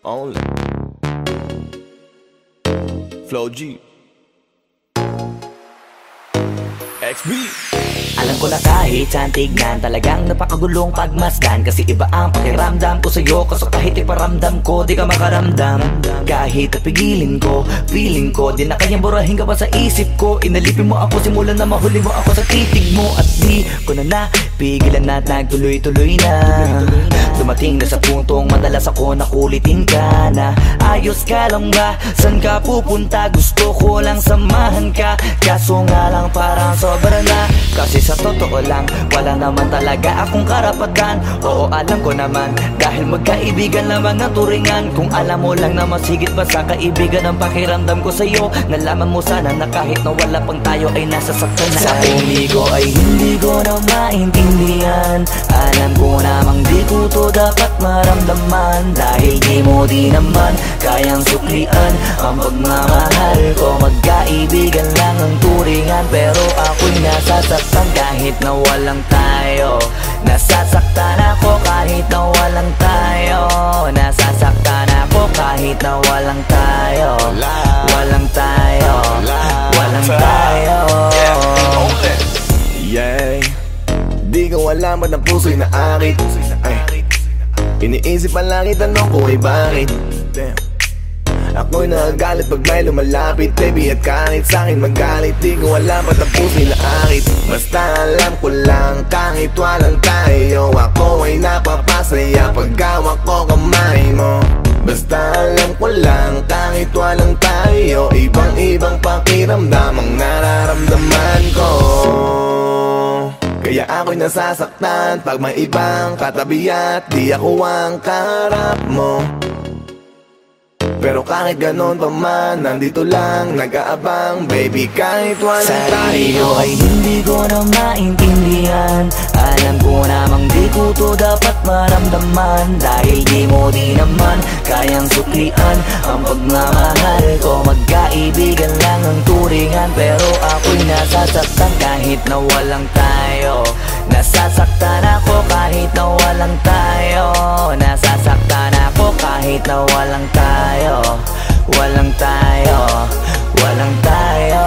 Only Flow G XB. Alam ko na kahit saan tignan, talagang napakagulong pagmasdan. Kasi iba ang pakiramdam ko sa'yo, kaso kahit iparamdam ko, di ka makaramdam. Kahit napigilin ko, feeling ko, di na kayang burahin ka pa sa isip ko. Inalipin mo ako, simulan na mahuli mo ako sa titig mo. At di ko na napigilan na nagtuloy-tuloy na. Dumating na sa puntong madalas ako nakulitin ka na. Ayos ka lang ba? San ka pupunta? Gusto ko lang samahan ka, kaso nga lang parang sobra na. Kasi sa totoo lang, wala naman talaga akong karapatan. Oo, alam ko naman, dahil magkaibigan lamang ang turingan. Kung alam mo lang na masigit pa sa kaibigan ang pakiramdam ko sa'yo, nalaman mo sana na kahit na wala pang tayo ay nasasaktan na. Sa umigo ay hindi ko na maintindihan. Alam ko namang di ko to dapat maramdaman, dahil di mo di naman kayang suklian ang pagmamahal ko. Magkaibigan lang ang turingan, pero ako'y nasasaktan kahit na walang tayo. Nasasaktan ako kahit na walang tayo. Nasasaktan ako kahit na walang tayo. Walang tayo. Walang tayo. Yeah. Di ko alam ba't ang puso'y naakit. Iniisip ang langit, tanong ko ay bakit. Ako'y nagagalit pag may lumalapit, baby, at kahit sa'kin magalit. Di ko alam ba't ang puso'y naakit. Basta alam ko lang kahit walang tayo, ako ay napapasaya pag hawak ko kamay mo. Basta alam ko lang kahit walang tayo, ibang-ibang pakiramdam ang nararamdaman ko. Kaya ako'y nasasaktan pag may ibang katabi at di ako ang kaharap mo. Pero kahit ganon pa man, nandito lang nag-aabang, baby, kahit walang tayo. Sarili ay hindi ko na maintindihan. Alam ko namang di ko to dapat maramdaman, dahil di mo di naman kayang suklian ang pagmamahal ko. Magkaibigan lang ang turingan, pero ako'y nasasaktan kahit na walang tayo. Nasasaktan ako kahit na walang tayo. Nasasaktan ako kahit na walang tayo. Walang tayo. Walang tayo.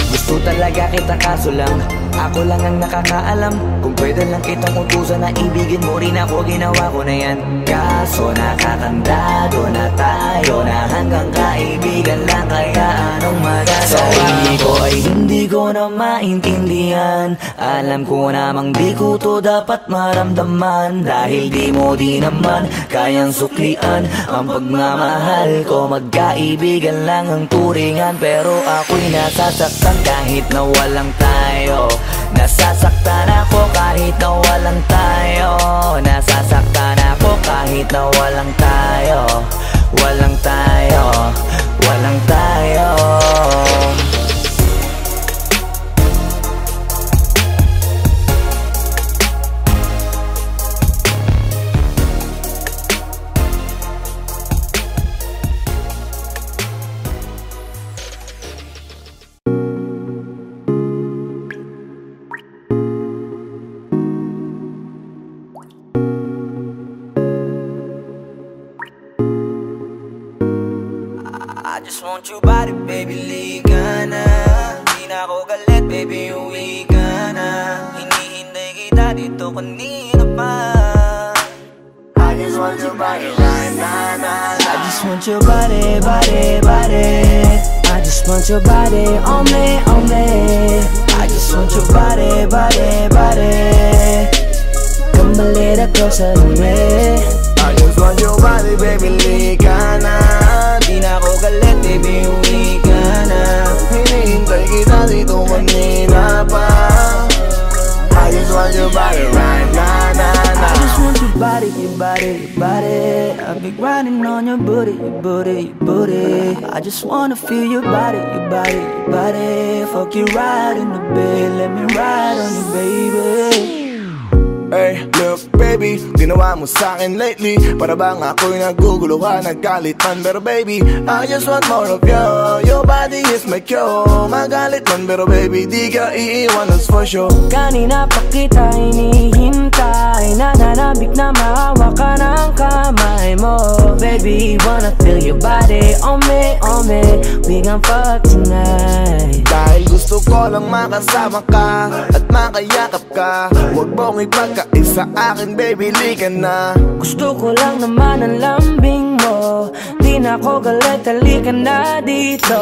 Gusto talaga kita kaso lang ako lang ang nakakaalam. Kung pwede lang kitang utusan na ibigin mo rin ako, ginawa ko na yan. Kaso nakakandado na tayo na hanggang kaibigan lang, kaya anong magagawa? Sa ko ay hindi ko na maintindihan. Alam ko namang di ko to dapat maramdaman, dahil di mo di naman kayang suklian ang pagmamahal ko. Magkaibigan lang ang turingan, pero ako'y nasasaktan kahit na walang tayo. Nasasaktan ako kahit na walang tayo. Nasasaktan ako kahit na walang tayo. Walang tayo. Walang tayo. I just want your body, baby, liga na. Di na ako galit, baby, uwi ka na. Hinihintay kita dito kanina pa. I just want your body right now. I just want your body, body, body. I just want your body on me, on me. I just want your body, body, body. Come a little closer to me. I just want your body, baby, liga na. Di na ako galit, baby, uwi ka na. Hinihintay kita dito kanina pa. I just want your body right now, nah. I just want your body, your body, your body. I've been grinding on your booty, your booty, your booty. I just wanna feel your body, your body, your body. Fuck you right in the bed, let me ride on you, baby. Hey, look baby, ginawa mo sa'kin lately, para bang ako'y naguguluhan, naggalit man. Pero baby, I just want more of you. Your body is my cure. Magalit man pero baby, di ka iiwan, that's for sure. Kanina pa kita hinihintay, ay nananabik na mahawak ka ng kamay mo. Baby, wanna feel your body on me, we gon' fuck tonight. Dahil gusto ko lang makasama ka at makayakap ka. Huwag mong ipagkaisa akin, baby, lika na. Gusto ko lang naman ang lambing mo, di na ako galit, halika na dito.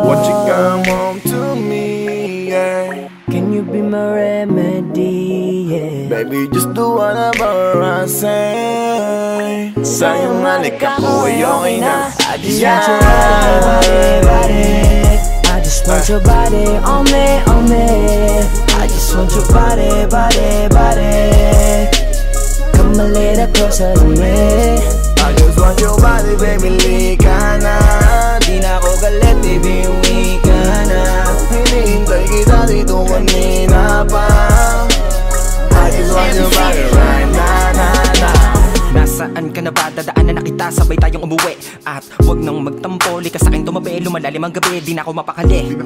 Won't you come home to me, yeah? Can you be my remedy, yeah? Baby, just do whatever I say. Sa'yong halik ako ay okay na. I just want your body, I just want your body on me, I just want your body, come a little closer to me. I just want your body, baby, lika na. Di na ako galit, baby, uwi ka na. Hinihintay kita dito kanina pa. I just want your body right na. Nasaan ka na ba? Dadaanan na kita, sabay tayong umuwi. At wag nang magtampo, lika sa'kin tumabi. Lumalalim ang gabi, di na ako mapakali.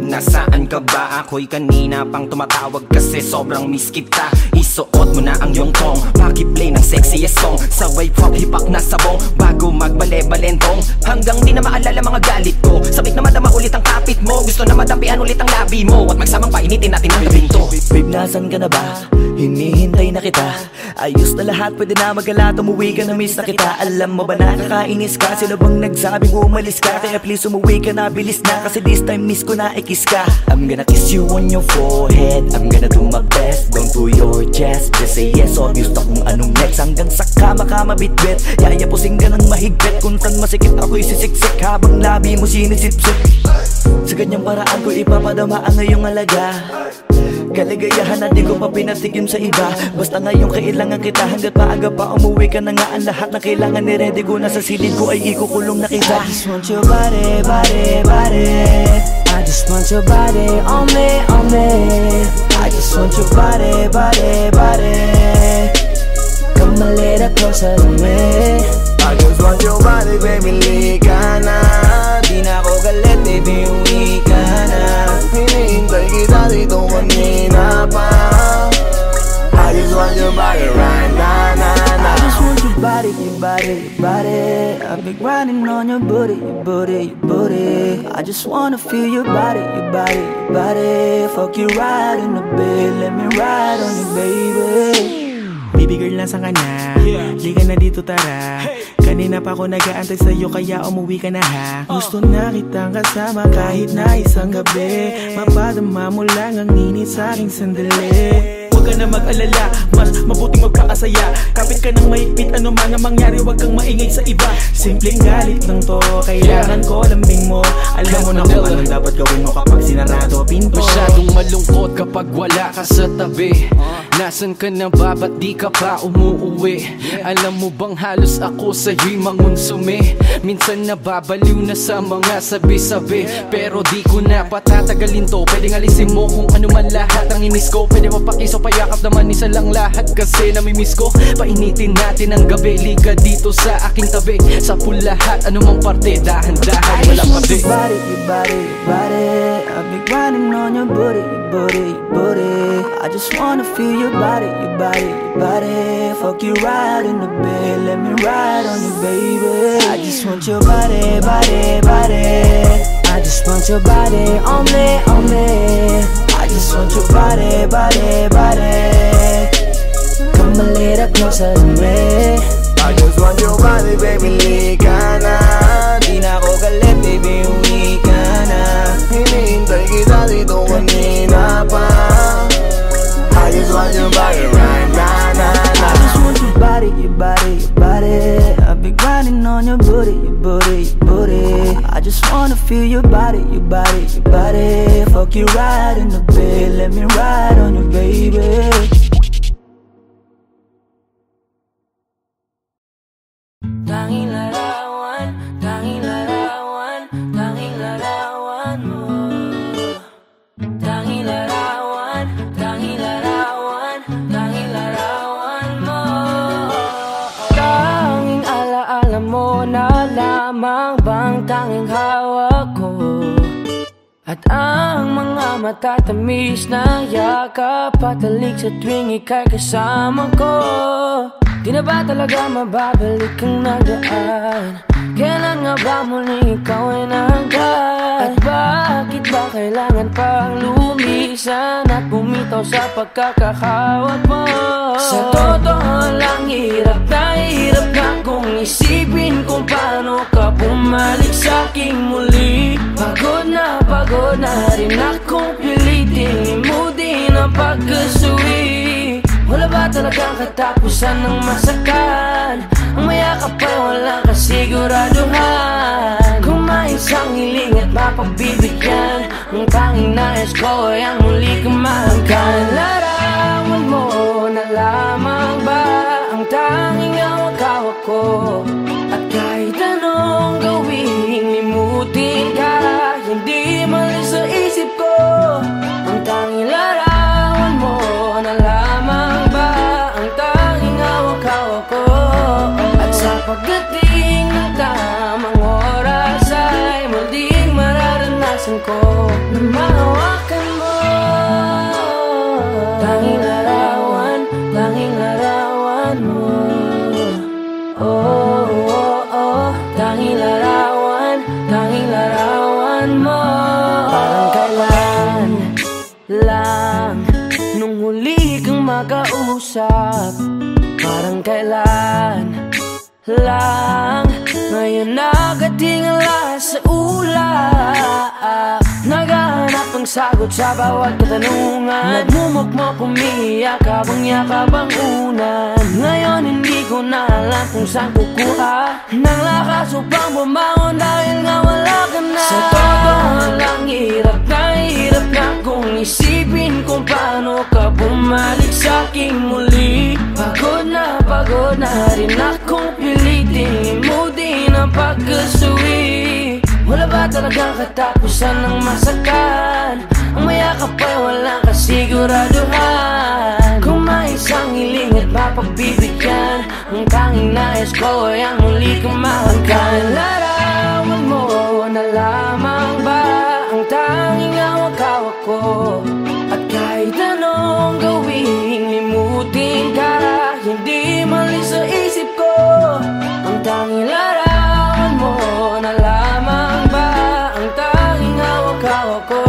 Nasaan ka ba? Ako'y kanina pang tumatawag kasi sobrang miss kita. Isuot mo na ang iyong tong, pakiplay ng sexiest song. Sabay pop hipak na sabong, bago magbale-balentong. Hanggang di na maalala mga galit ko, sabik na madama ulit ang kapit mo. Gusto na madampian ulit ang labi mo, at magsamang painitin natin ang gabing to. Babe, nasan ka na ba? Hinihintay na kita. Ayos na lahat, pwede na magala. Umuwi ka na, miss na kita. Alam mo ba nakakainis ka? Sino bang nagsabing umalis ka? Kaya please umuwi ka na, bilis na. Kasi this time miss ko na ikis ka. I'm gonna kiss you on your forehead, I'm gonna do my best, down to your chest. Just say yes, obvious na kung anong next. Hanggang sa kama ka mabitbit, yayapusing ka ng mahigpit. Kung saan masikip ako'y sisiksik, habang labi mo sinisipsip. Sa ganyang paraan ko ipapadama ang ngayong alaga. Kaligayahan na di ko pa pinatigim sa iba. Basta ngayon kailangan kita, hanggat maaga pa umuwi ka na nga. Ang lahat na kailangan ni-ready ko na sa silid ko ay ikukulong na kita. I just want your body, I just want your body on me, I just want your body, come a little closer to me. I just want your body, baby, lika na. Di na ako galit, baby, uwi ka na. Hinihintay kita dito kanina pa. I just want your body right na. I just want your body, I've been grinding on your booty, I just wanna feel your body, fuck you right in the bed, let me ride on you, baby. Baby girl, nasan ka na? Liga na dito, tara. Kanina pa ako nag-aantay sa'yo, kaya umuwi ka na ha. Gusto na kitang kasama kahit na isang gabi. Mapadama mo lang ang init sa'king sandali. Huwag ka na mag-alala, mas mabuting magpakasaya. Kapit ka ng mahigpit, ano man ang mangyari, huwag kang maingay sa iba. Simpleng galit lang to, kailangan ko lambing mo. Alam mo na kung anong dapat gawin mo kapag sinarado pinto. Masyadong malungkot kapag wala ka sa tabi. Nasaan ka na ba? Ba't di ka pa umuuwi? Alam mo bang halos ako sa'yo'y mangonsume? Minsan nababaliw na sa mga sabi-sabi, pero di ko na patatagalin to. Pwedeng alisin mo kung ano man lahat ang inis ko. Pwede mapakiso, payakap naman isa lang lahat, kasi namimiss ko. Painitin natin ang gabi, liga dito sa aking tabi. Sa full lahat, anumang parte, dahan-dahan, walang pati. Your body, I've been grinding on your booty, I just wanna feel your body, fuck you right in the bed, let me ride on you, baby. I just want your body, I just want your body on me, I just want your body, come a little closer to me. I just want your body, baby, lika na. Di na ako galit, baby, uwi ka na. Hinihintay kita dito kanina pa. I just want your body right na. I just want your body, I've been grinding on your booty, I just wanna feel your body, fuck you right in the bed, let me ride on you, baby. Tanging larawan, tanging larawan, tanging larawan mo. Tanging larawan, tanging larawan, tanging larawan mo. Tanging alaala mo na lamang bang tanging hawak ko. At Ang mga matatamis na yakap patalik sa tuwing ika'y kasama ko. Di na ba talaga mababalik ang nagaan? Kailan nga ba muli ikaw ay nangkat? At bakit ba kailangan pang lumisan at bumitaw sa pagkakahawat mo? Sa totoo lang hirap na kung isipin kung paano ka bumalik sa'king muli. Pagod na rin akong pilitin limutin ang pagkasuwi. Wala ba talagang katapusan ng masakan? Ang mayakap ay walang kasiguraduhan. Kung may isang hiling at mapagbibigyan, ang tanging nais ko ay ang muli kang mahanggan. Larawan mo na lamang ba ang tanging hawak-hawak ko? At kahit anong gawing limutin ka, hindi malis sa isip ko. Ang tanging larawan mo na lamang ba ang tanging hawak-hawak ko? At sa pagdating ng tamang oras ay muling mararanasan ko na mahawakan mo. Tanging larawan mo. Oh, oh, oh. Tanging larawan mo. Parang kailan lang nung huli kang makausap. Parang kailan lang ngayon nakatingala sa ulap. Naghahanap ng sagot sa bawat katanungan. Nagmumukmok umiiyak habang yakap ang unan. Ngayon hindi ko na alam kung saan kukuha ng lakas upang bumangon dahil nga wala ka na. Sa totoo lang hirap na kung isipin kung paano ka bumalik sa'king muli. Pagod na rin akong pilitin limutin ang pagkasuwi. Wala ba talagang katapusan ng masakan? Ang mayakap ay walang kasiguraduhan. Kung may isang hiling at mapagbibigyan, ang tanging nais ko ay ang muli kang mahanggan. Larawan mo na lamang ba ang tanging hawak-hawak ko? At kahit anong gawing limutin ka, hindi malis sa isip ko. Ang tanging larawan mo na lamang ba ang tanging hawak-hawak ko?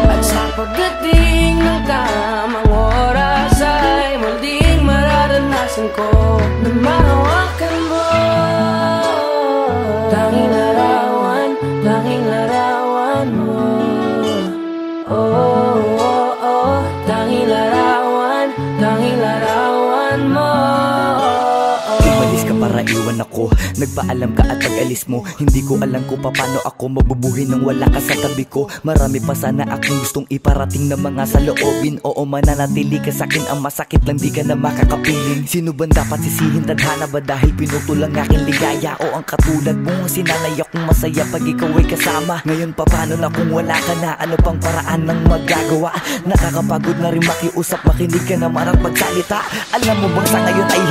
At sa pagdating ng tamang oras ay muling mararanasan ko na mahawakan mo. Tanging larawan mo. Oh, oh, oh. Tanging larawan mo. Umalis ka para iwan ako. Nagpaalam ka at pag-alis mo, hindi ko alam kung paano ako mabubuhay nang wala ka sa tabi ko. Marami pa sana akong gustong iparating na mga saloobin. Oo, mananatili ka sa'kin, ang masakit lang di ka na makakapiling. Sino ba dapat sisihin? Tadhana ba dahil pinutol ang aking ligaya? O ang katulad mong sinanay akong masaya pag ikaw ay kasama? Ngayon pa paano na kung wala ka na? Ano pang paraan ng magagawa? Nakakapagod na rin makiusap, makinig ka naman at magsalita. Alam mo bang sa ngayon ay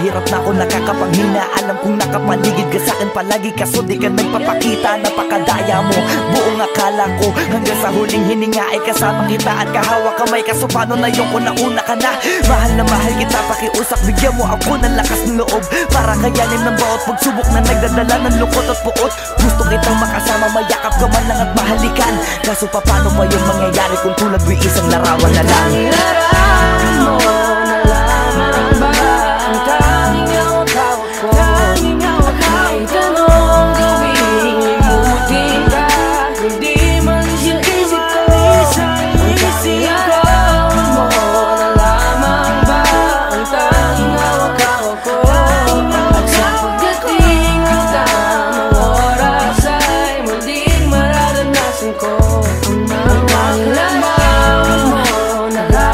hirap na ako nakakapanghina. Alam kong nakapaligid ka sa'kin palagi, kaso di ka nagpapakita. Napakadaya mo, buong akala ko hanggang sa huling hininga ay kasama kita at kahawak kamay. Kaso paano na yung kung nauna ka na? Mahal na mahal kita, pakiusap, bigyan mo ako ng lakas ng loob para kayanin ng bawat pagsubok na nagdadala ng lungkot at puot. Gusto kitang makasama, mayakap ka man lang at mahalikan. Kaso paano pa yung mangyayari kung tulad mo isang larawan na lang? Larawan mo na lamang ba ang tanging hawak-hawak ko? Kahit anong gawing limutin ka, hindi malis yung isip ko. Ang tanging larawan mo na lamang ba ang tanging hawak-hawak ko? At sa pagdating ng tamang oras ay muling mararanasan ko ang tanging larawan mo na lamang.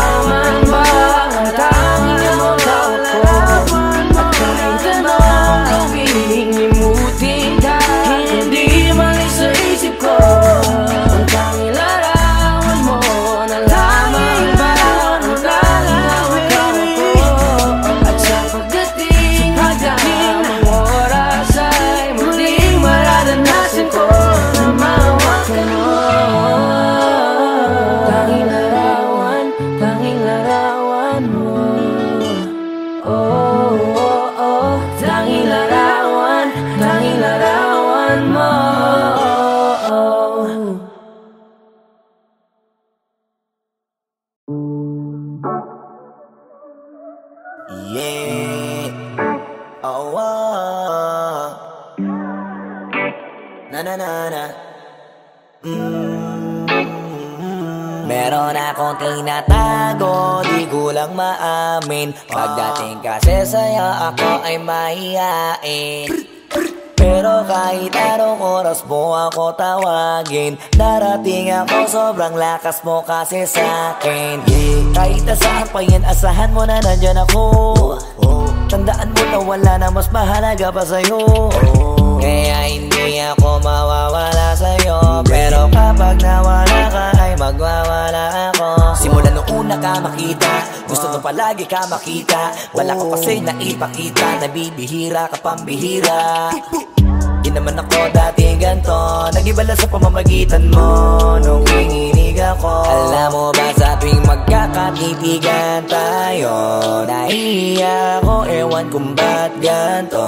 Meron akong tinatago, di ko lang maamin. Pagdating kasi sa'yo, ako ay mahihain. Pero kahit anong oras mo ako tawagin, darating ako, sobrang lakas mo kasi sa'kin. Kahit nasaan pa yan, asahan mo na nandyan ako. Tandaan mo na wala na mas mahalaga pa sa'yo. Kaya hindi ako mawawala sa'yo. Pero kapag nawala ka ay magwawala ako. Simula nung una ka makita, gusto mo palagi ka makita. Wala ko kasi naipakita, nabibihira ka pambihira. Di naman ako dati ganto, nag-iba lang sa pamamagitan mo nung kinginig ako. Alam mo ba sa tuwing magkakatitigan tayo, nahiya ako, ewan kung ba't ganto.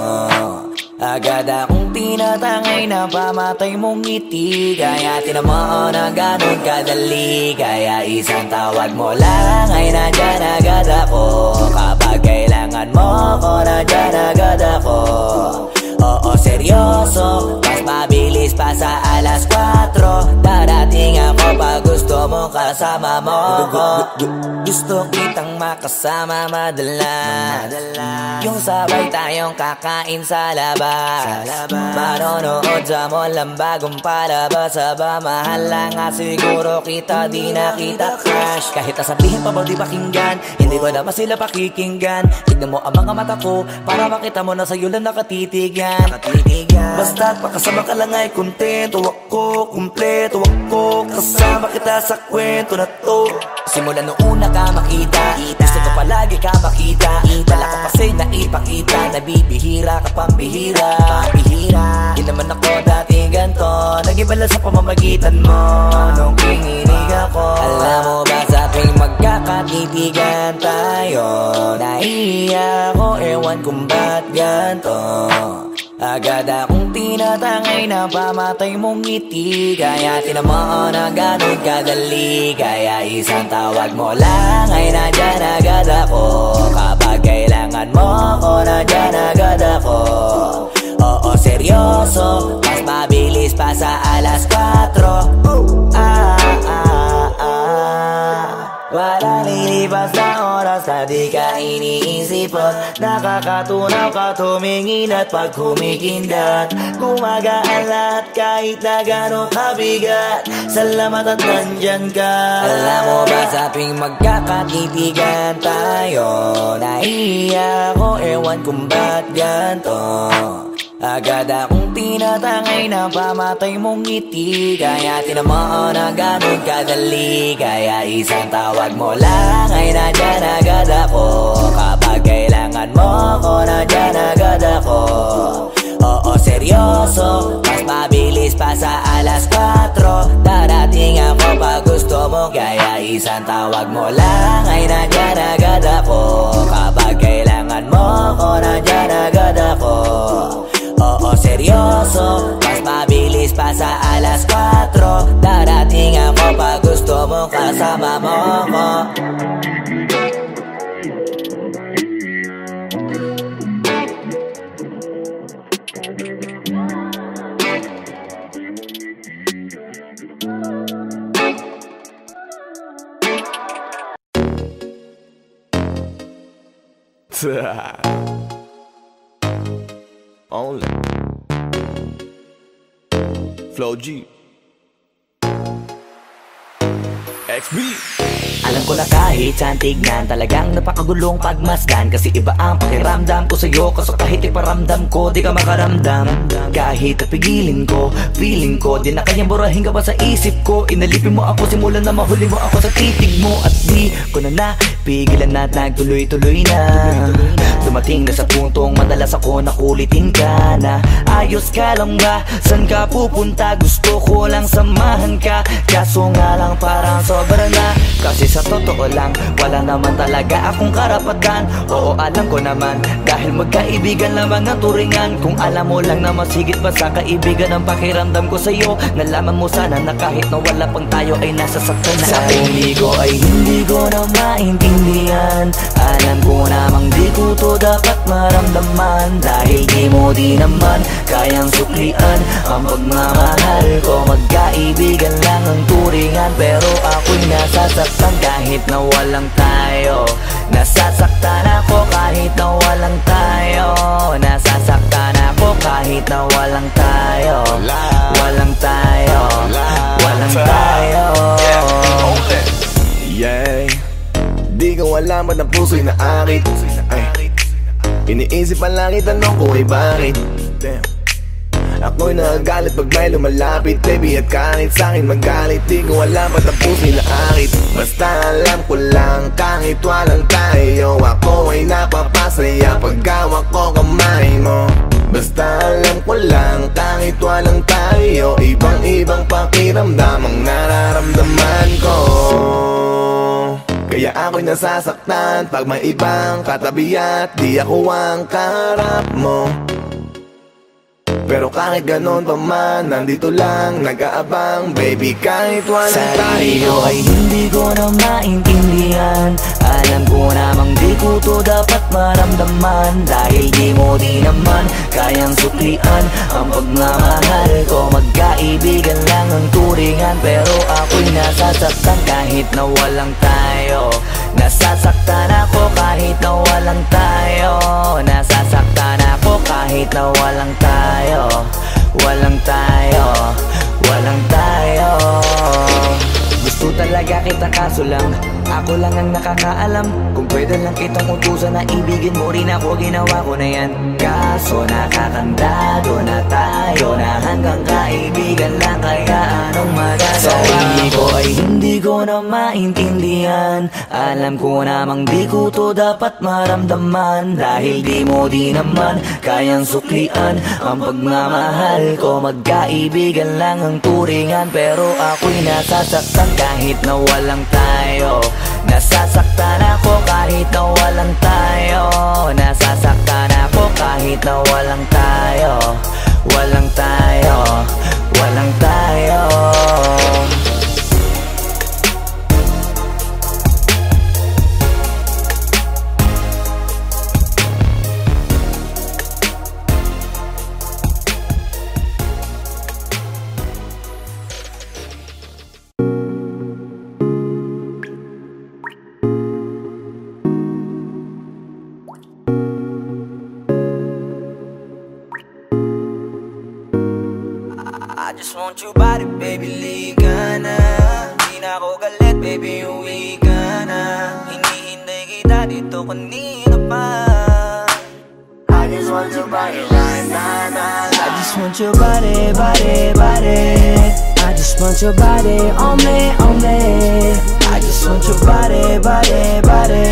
Agad akong tinatangay na pamatay mong ngiti. Kaya tinamaan na ganun kadali. Kaya isang tawag mo lang ay nandyan agad ako. Kapag kailangan mo ko, nandyan agad ako. Oo, seryoso, mas mabilis pa sa alas 4. Darating ako pag gusto mo kasama mo ko. Gusto kitang makasama madalas, yung sabay tayong kakain sa labas, manonood sa mall ang bagong palabas. Aba, mahal lang nga siguro kita, di na kita crush. Kahit nasabihin pa ba di pakinggan, hindi ko naman sila pakikinggan. Tignan mo ang mga mata ko, para makita mo na sa'yo lang nakatitigan. Basta't pakasama ka lang ay kontento ako, kumpleto ako. Kasama kita sa kwento na to. Simula nung una ka makita, gusto ko palagi ka makita. Wala ka kasi naipakita, nabibihira ka pambihira. Di naman ako dati ganto, nag-iba lang sa pamamagitan mo nung kinginig ako. Alam mo ba sa tuwing magkakatitigan tayo, nahiya ako, ewan kung ba't ganto. Agad akong tinatangay na pamatay mong ngiti. Kaya tinamaan na ganun kadali. Kaya isang tawag mo lang ay nandyan agad ako. Kapag kailangan mo ko, nandyan agad ako. Oo, seryoso, mas mabilis pa sa alas 4. Wala lilipas na oras na di ka iniisipot. Nakakatunaw ka tumingin at pag kumikindat, gumagaan lahat kahit na gano'n kabigat. Salamat at nandyan ka. Alam mo ba sa tuwing magkakatitigan tayo, nahiya ako, ewan kung ba't ganto. Agad akong tinatangay na pamatay mong ngiti. Kaya tinamaan na ganun kadali. Kaya isang tawag mo lang ay nandyan agad ako. Kapag kailangan mo ko, nandyan agad ako. Oo, seryoso, mas mabilis pa sa alas 4. Darating ako pag gusto mo. Kaya isang tawag mo lang ay nandyan agad ako. Kapag kailangan mo ko, nandyan agad ako. Oo, seryoso, mas mabilis pa sa alas 4. Darating ako pag gusto mo kasama mo ko. Only Flow G XB. Alam ko na kahit saan tignan, talagang napakagulong pagmasdan. Kasi iba ang pakiramdam ko sa'yo, kaso kahit iparamdam ko, di ka makaramdam. Kahit napigilin ko, feeling ko, di na kayang burahin ka pa sa isip ko. Inalipin mo ako, simulan na mahuli mo ako sa titig mo. At di ko na napigilan na nagtuloy-tuloy na. Dumating na sa puntong madalas ako nakulitin ka na. Ayos ka lang ba? San ka pupunta? Gusto ko lang samahan ka, kaso nga lang parang sobra na. Kasi sa totoo lang, wala naman talaga akong karapatan. Oo, alam ko naman, dahil magkaibigan lamang ang turingan. Kung alam mo lang na masigit pa sa kaibigan ang pakiramdam ko sa'yo, nalaman mo sana na kahit na wala pang tayo ay nasasaktan na. Sa hindi ko na maintindihan, alam ko namang di ko ko to dapat maramdaman, dahil di mo di naman kayang suklian ang pagmamahal ko. Magkaibigan lang ang turingan, pero ako'y nasasaktan kahit na walang tayo. Nasasaktan ako kahit na walang tayo. Nasasaktan ako kahit na walang tayo. Walang tayo. Walang tayo. Yeah, di ko alam ba't ang puso'y naakit. Iniisip ang langit, tanong ko ay bakit. Damn. Ako'y nagagalit pag may lumalapit, baby, at kahit sa'kin magalit. Di ko alam ba't ang puso'y naakit. Basta alam ko lang kahit walang tayo, ako ay napapasaya pag hawak ko kamay mo. Basta alam ko lang kahit walang tayo, ibang-ibang pakiramdam ang nararamdaman ko. Kaya ako'y nasasaktan pag may ibang katabi at di ako ang kaharap mo. Pero kahit ganon pa man, nandito lang nag-aabang, baby, kahit walang tayo. Ay hindi ko na maintindihan, alam ko namang di ko to dapat maramdaman, dahil di mo di naman kayang suklian ang pagmamahal ko. Magkaibigan lang ang turingan, pero ako'y nasasaktan kahit na walang tayo. Nasasaktan ako kahit na walang tayo. Nasasaktan ako kahit na walang tayo. Walang tayo. Walang tayo. Gusto talaga kita kaso lang ako lang ang nakakaalam. Kung pwede lang kitang utusan na ibigin mo rin ako, ginawa ko na yan. Kaso nakakandado na tayo na hanggang kaibigan lang, kaya anong magagawa? Sarili ko ay hindi ko na maintindihan, alam ko namang di ko to dapat maramdaman, dahil di mo di naman kayang suklian ang pagmamahal ko. Magkaibigan lang ang turingan, pero ako'y nasasaktan kahit na walang tayo. Nasasaktan ako kahit na walang tayo. Nasasaktan ako kahit na walang tayo. Walang tayo. Walang tayo. I just want your body, baby, liga na. Di na ako galit, baby, uwi ka na. Hinihintay kita dito kanina pa. I just want your body right now, nah, nah. I just want your body, body, body. I just want your body on me, on me. I just want your body, body, body.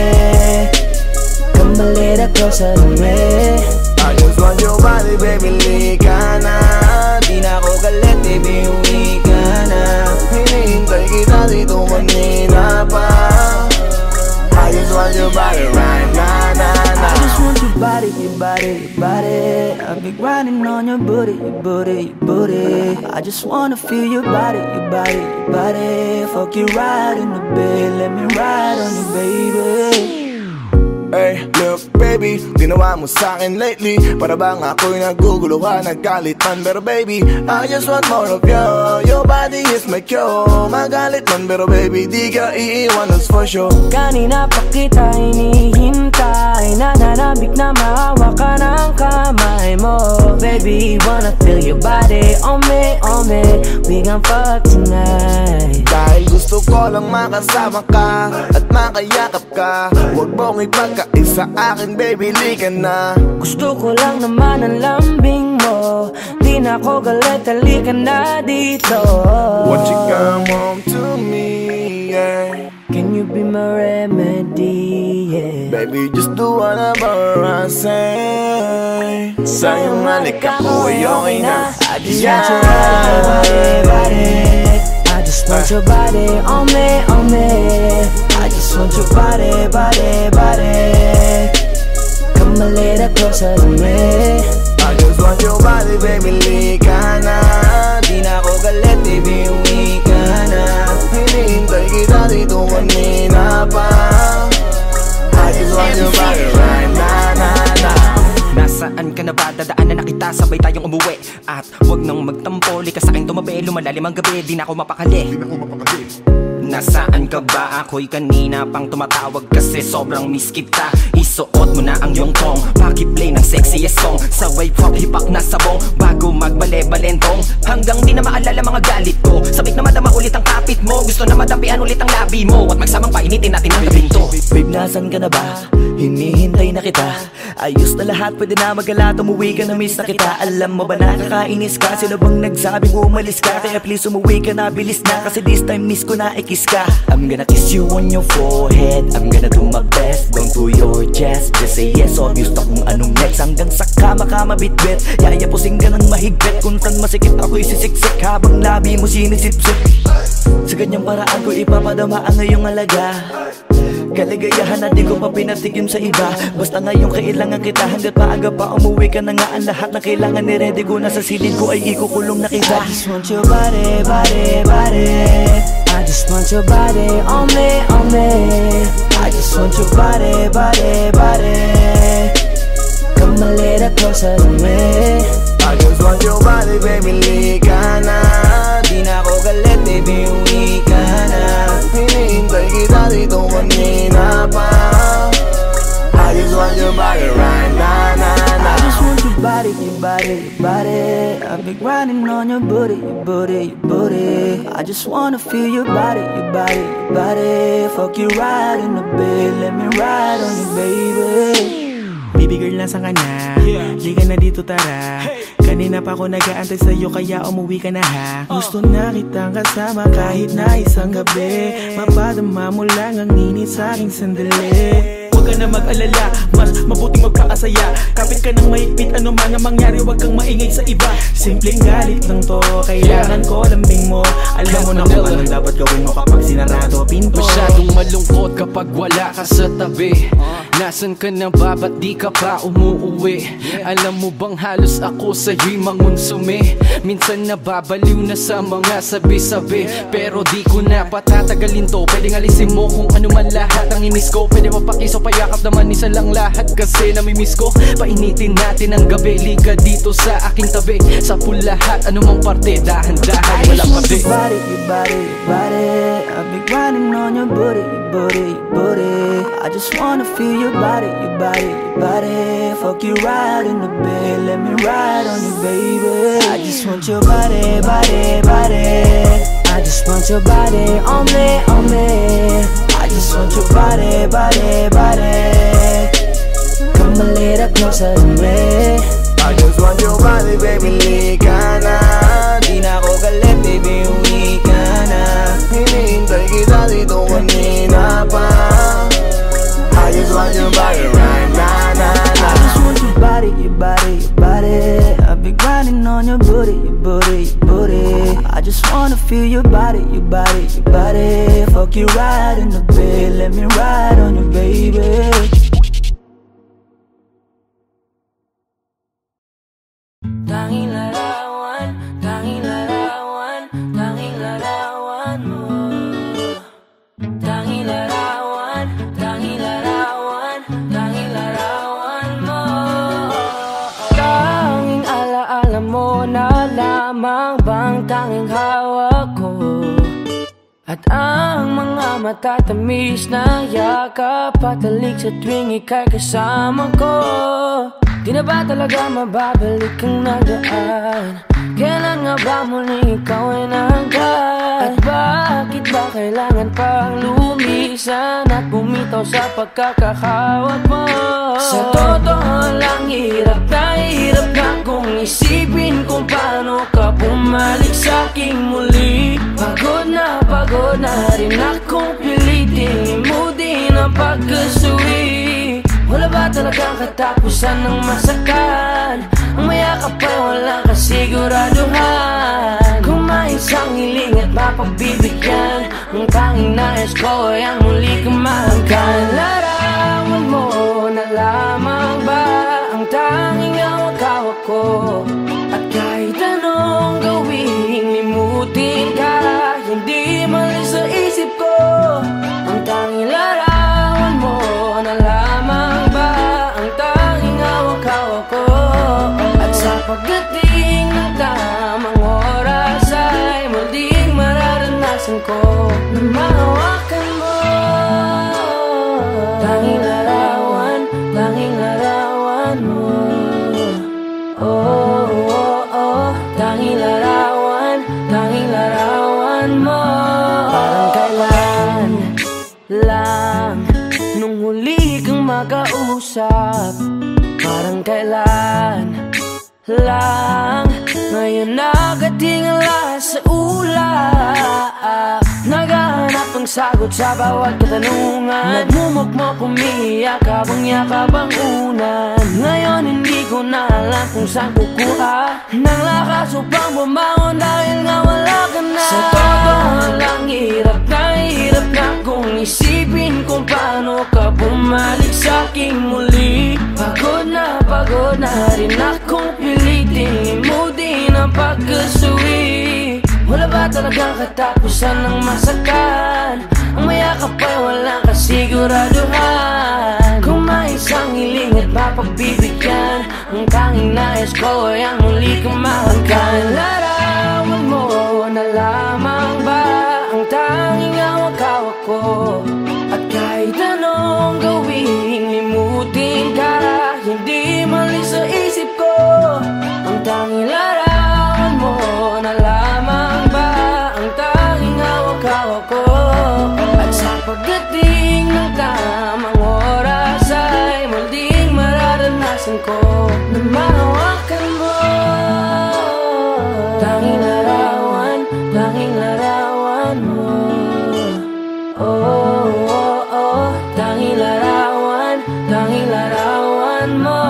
Come a little closer to me. I just want your body, baby, liga na. Di na ako galit, baby, uwi ka na. Hinihintay kita dito kanina pa. I just want your body right now, nah, nah. I just want your body, your body, your body. I've been grinding on your booty, your booty, your booty. I just wanna feel your body, your body, your body. Fuck you right in the bed, let me ride on you, baby. Hey, look baby, ginawa mo sa'kin lately, para bang ako'y naguguluhan, nagkalitan. Pero baby, I just want more of you. Your body is my cure. Magalit man pero baby, di ka iiwan, that's for sure. Kanina pa kita hinihintay, nananabik na mahawa ka ng kamay mo. Baby, wanna feel your body on me, on me. We gon' fuck tonight. Dahil gusto ko lang makasama ka at makayakap ka. Huwag mong ipagkaisa akin, baby, liga na. Gusto ko lang naman ang lambing mo. Di na ako galit, halika na dito. Won't you come home to me, yeah. Can you be my remedy, yeah. Baby, just do whatever I say. Sa'yong halik ako ay okay na. I just want your body, body. I just want your body on me, on me. I just want your body, body, body. Come a little closer to me. I just want your body, baby, liga na. Di na ako galit, baby, uwi ka na. Hinihintay kita dito kanina pa. I just want your body right now. kita, sabay tayong umuwi. At wag nang magtampo, lika sa'kin tumabi. Lumalalim ang gabi, di na ako mapakali. Nasaan ka ba? Ako'y kanina pang tumatawag kasi sobrang miss kita. Isuot mo na ang iyong tong, pakiplay ng sexiest song. Sa wave hop, hipak na sabong, bago magbale-balentong. Hanggang di na maalala mga galit ko, sabik na madama ulit ang kapit mo. Gusto na madapian ulit ang labi mo, at magsamang painitin natin ang gabing to. Babe, nasan ka na ba? Hinihintay na kita. Ayos na lahat, pwede na magala. Umuwi ka na, miss na kita. Alam mo ba nakakainis ka? Sino bang nagsabing umalis ka? Kaya please umuwi ka na, bilis na. Kasi this time miss ko na ikis ka. I'm gonna kiss you on your forehead, I'm gonna do my best, down to your chest. Just say yes, obvious na kung anong next. Hanggang sa kama ka mabitbit, yayapusing ka ng mahigpit. Kung saan masikip ako'y sisiksik, habang labi mo sinisipsip. Sa ganyang paraan ko ipapadama ang iyong alaga. Kaligayahan na di ko pa pinatikim sa iba. Basta ngayon kailangan kita, hanggat maaga pa umuwi ka na nga. Ang lahat na kailangan ni-ready ko na sa silid ko ay ikukulong na kita. I just want your body, body, body. I just want your body on me, on me. I just want your body, body, body. Come a little closer to me. I just want your body, baby, lika na. Di na ako galit, baby, uwi ka na. Hinihintay kita dito kanina pa. I just want your body right now, na, na. I just want your body, your body, your body. I've been grinding on your booty, your booty, your booty. I just wanna feel your body, your body, your body. Fuck you right in the bed, let me ride on you, baby. Baby girl, nasan ka na? Liga na dito, tara. Kanina pa ako nag-aantay sa'yo, kaya umuwi ka na ha. Gusto na kitang kasama kahit na isang gabi. Mapadama mo lang ang init sa'king sandali. Huwag ka na mag-alala, mas mabuting magpakasaya. Kapit ka ng mahigpit, ano man ang mangyari, huwag kang maingay sa iba. Simpleng galit lang to, kailangan ko lambing mo. Alam mo na kung anong dapat gawin mo kapag sinarado pinto. Masyadong malungkot kapag wala ka sa tabi. Nasaan ka na ba? Ba't di ka pa umuuwi? Alam mo bang halos ako sa'yo'y mangunsumi? Minsan nababaliw na sa mga sabi-sabi, pero di ko na patatagalin to. Pwedeng alisin mo kung ano man lahat ang inis ko. Pwede mapakiso, payakap naman isa lang lahat kasi namimiss ko. Painitin natin ang gabi, liga dito sa aking tabi. Sa pool lahat, anumang parte, dahan-dahan, wala pa di. Your body, your body, your body. I've been grinding on your booty, your booty, your booty. I just wanna feel your body, your body, your body. Fuck you right in the bed, let me ride on you, baby. I just want your body, body, body. I just want your body on me, on me. I just want your body, body, body. Come a little closer to me. I just want your body, baby, lika na. Di na ako galit, baby, uwi ka na. Hinihintay kita dito kanina pa. I just want your body right now, na, na. I just want your body, your body, your body. I've been grinding on your booty, your booty, your booty. I just wanna feel your body, your body, your body. Fuck you right in the bed, let me ride on you, baby. Tanging larawan, tanging larawan, tanging larawan mo. Tanging larawan, tanging larawan, tanging larawan mo. Tanging alaala mo na lamang bang tanging hawak ko. At ang mga matatamis na yakap patalik sa tuwing ika'y kasama ko. Di na ba talaga mababalik ang nagdaan? Kailan nga ba muling ikaw ay nangkat? At bakit ba kailangan pang lumisan at bumitaw sa pagkakahawak mo? Sa totoo lang hirap na kung isipin kung paano ka bumalik sa'king muli. Pagod na rin akong pilitin limutin ang pagkasuwi. Wala ba talagang katapusan ng masakan? Ang mayakap ay walang kasiguraduhan. Kung may isang hiling at mapagbibigyan, ang tanging nais ko ay ang muli kumangkan. Larawan mo na lamang ba ang tanging hawak-hawak ko? At kahit anong gawin, limutin ka, hindi malis sa isip ko. Ang tanging larawan mo na lamang ba ang tanging hawak-hawak ko? At sa pag kausap, parang kailan lang. Ngayon nakatingala sa ulap, naghahanap ng sagot sa bawat katanungan. Nagmumukmok, umiiyak habang yakap ang unan. Ngayon hindi ko na alam kung saan kukuha ng lakas upang bumangon dahil nga wala ka na. Sa totoo lang, hirap na kung isipin kung paano ka bumalik sa'king muli. Pagod na rin akong pilitin limutin ang pagkasuwi. Wala ba talagang katapusan ng masakan? Ang mayakap ay walang kasiguraduhan. Kung may isang hiling at mapagbibigyan, ang tanging nais ko ay ang muli kang mahanggan. Larawan mo na lamang ba ang tanging hawak-hawak ko? At kahit anong gawing limutin ka, hindi mali sa isip ko. Ang tanging larawan mo na lamang ba ang tanging hawak-hawak ko? At sa pagdating ng tamang oras ay muling mararanasan ko na mahawakan mo. Tanging larawan mo. Oh, oh, oh. Tanging larawan mo.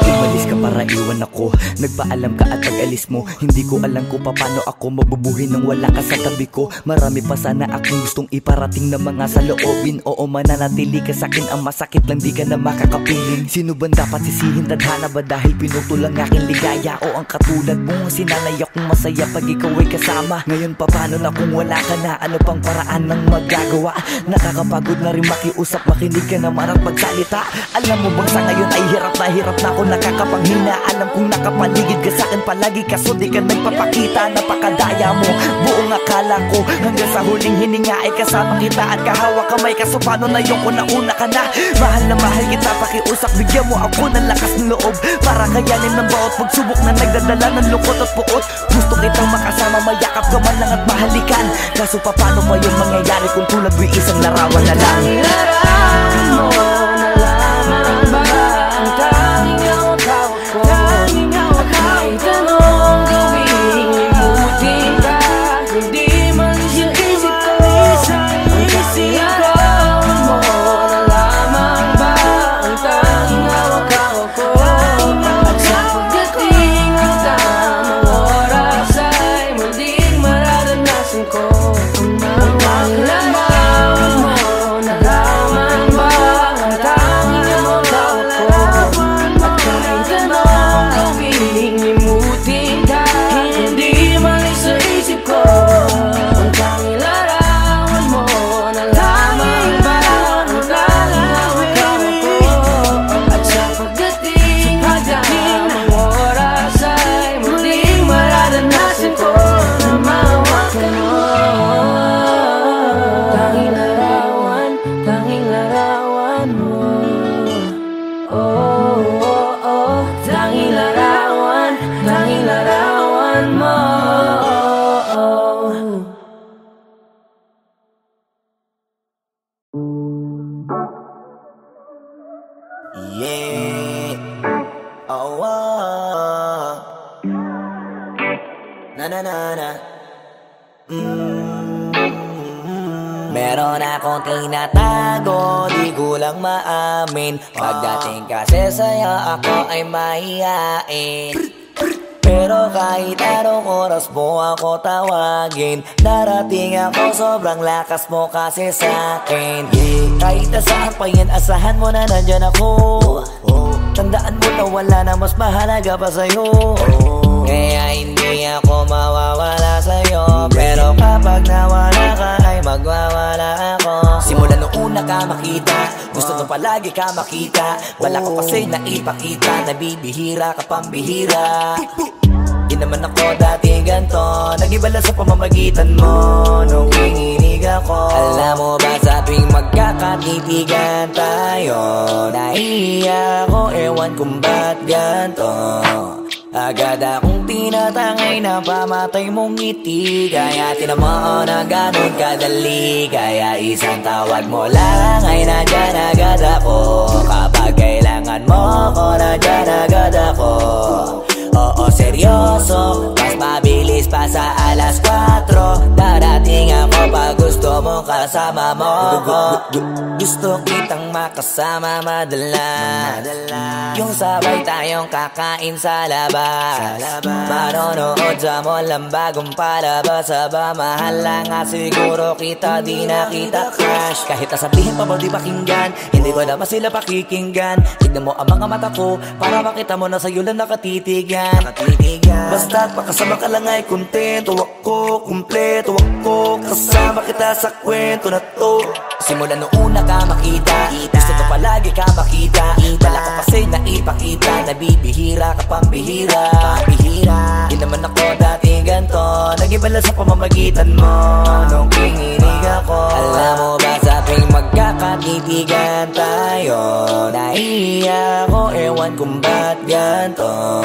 Umalis ka para iwan ako, nagpaalam ka at pag-alis mo, hindi ko alam kung paano ako mabubuhay nang wala ka sa tabi ko. Marami pa sana akong gustong iparating na mga saloobin. Oo, mananatili ka sa'kin, ang masakit lang di ka na makakapiling. Sino ba dapat sisihin, tadhana ba dahil pinutol ang aking ligaya? O ang katulad mo, sinanay akong masaya pag ikaw ay kasama. Ngayon paano na kung wala ka na, ano pang paraan ng magagawa? Nakakapagod na rin makiusap, makinig ka naman at magsalita. Alam mo bang sa ngayon ay hirap na ako nakakapanghina. Alam kong nakapaligid ka sa'kin palagi, kaso di ka nagpapakita. Napakadaya mo, buong akala ko hanggang sa huling hininga ay kasama kita at kahawak kamay. Kaso paano na yung kung nauna ka na? Mahal na mahal kita, pakiusap, bigyan mo ako ng lakas ng loob para kayanin ng bawat pagsubok na nagdadala ng lungkot at puot. Gusto kitang makasama, mayakap ka man lang at mahalikan. Kaso paano pa yung mangyayari kung tulad mo isang larawan na lang? Larawan mo na lamang ba ang tanging hawak-hawak ko? Kahit anong gawing limutin ka, hindi man sa isip ko. Ang larawan mo na lamang ba ang tanging hawak-hawak ko? At sa pagdating ng tamang oras ay muling mararanasan ko ang tanging larawan mo na lamang ba ang tanging hawak-hawak ko? At kahit anong gawing limutin ka, hindi mali sa isip ko. Ang tanging larawan mo na lamang ba ang tanging hawak-hawak ko? At sa pagdating ng tamang oras ay muling mararanasan ko na mahawakan mo. Tanging larawan mo. Oh, oh, oh. Tanging larawan mo. Yeah. Oh, oh. Na na na na. Meron akong tinatago, di ko lang maamin. Pagdating kasi sa'yo ako ay mahihain. Pero kahit anong oras mo ako tawagin, darating ako, sobrang lakas mo kasi sa'kin. Kahit nasaan pa yan, asahan mo na nandyan ako. Tandaan mo na wala na mas mahalaga pa sa'yo. Kaya hindi ako mawawala sa'yo. Pero kapag nawala ka ay magwawala ako. Simula nung una ka makita, gusto nung palagi ka makita. Wala ko kasi naipakita, nabibihira ka pambihira. Di naman ako dati ganto, nag-iba sa pamamagitan mo nung kininig ako. Alam mo ba sa tuwing magkakatipigan tayo, nahihiya ako, ewan kung ba't ganto. Agad akong tinatangay na pamatay mong ngiti. Kaya tinamaan na ganun kadali. Kaya isang tawag mo lang ay nandyan agad ako. Darating ako pag gusto mo kasama mo ko. Gusto kitang makasama madalas, yung sabay tayong kakain sa labas, manonood sa mall ang bagong palabas. Aba mahal lang nga siguro kita, di na kita crush. Kahit nasabihin pa mo di pakinggan, hindi ko naman sila pakikinggan. Tignan mo ang mga mata ko para makita mo na sa'yo lang nakatitigan. Basta't pakasama ka lang ay kontento ako, kumpleto ako, kasama kita sa kwento na to. Simula nung una ka makita, gusto ko palagi ka makita. Dala ko kasi na ipakita, nabibihira ka pang bihira. Di naman ako dati ganto, nag-ibala sa pamamagitan mo nung kinilig ako. Alam mo ba sa tuwing magkakatipigan tayo, naiiyak ako, ewan kung ba't ganto.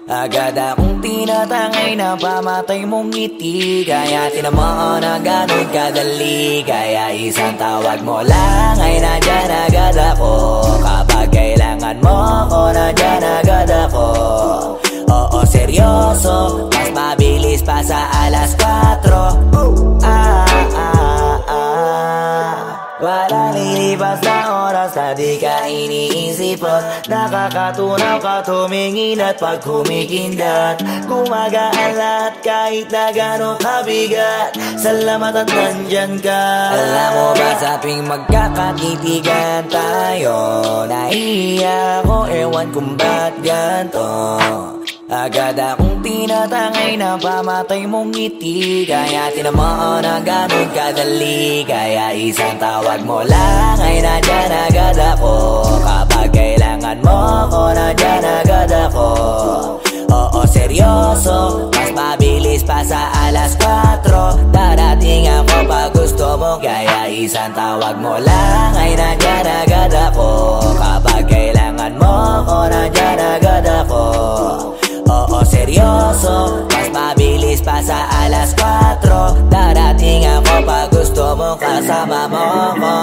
Agad akong tinatangay na pamatay mong ngiti, kaya tinamaan na ganun kadali. Kaya isang tawag mo lang ay nandyan agad ako. Kapag kailangan mo ako, nandyan agad ako. Oo, seryoso, mas mabilis pa sa alas 4. Walang lilipas na oras na di ka iniisipot. Nakakatunaw ka tumingin at pag humikindat, gumagaan lahat kahit na gano'ng kabigat. Salamat at nandyan ka. Alam mo ba sa tuwing magkakatipigan tayo, naiiyak ako, ewan kung ba't ganto. Agad akong tinatangay na pamatay mong ngiti, kaya tinamaan na ganun kadali. Kaya isang tawag mo lang ay nandyan agad ako. Kapag kailangan mo ako, nandyan agad ako. Oo, seryoso, mas mabilis pa sa alas 4. Darating ako pag gusto mo, kaya isang tawag mo lang ay nandyan agad ako. Kapag kailangan mo ako, nandyan agad ako. Oo, seryoso, mas mabilis pa sa alas 4. Darating ako pag gusto mo kasama mo ko.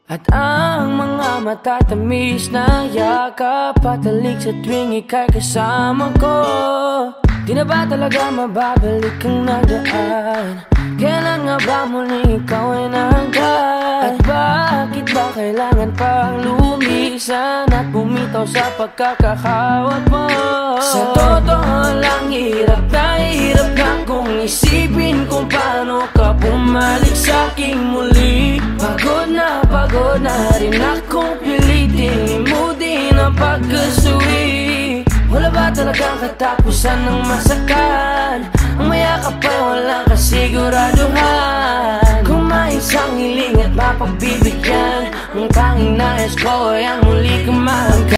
At ang mga matatamis na yakap patalik sa tuwing ika'y kasama ko. Di na ba talaga mababalik ang nagdaan? Kailan nga ba muli ikaw ay nahanggan? At bakit ba kailangan pang lumisan at bumitaw sa pagkakahawak mo? Sa totoo lang hirap na kung isipin kung paano ka bumalik sa'king muli. Pagod na rin akong pilitin limutin ang pagkasuwi. Wala ba talagang katapusan ng masakan? Ang mayakap ay walang kasiguraduhan. Kung may isang hiling at mapagbibigyan, ang tanging nais ko ay ang muli kang mahanggan.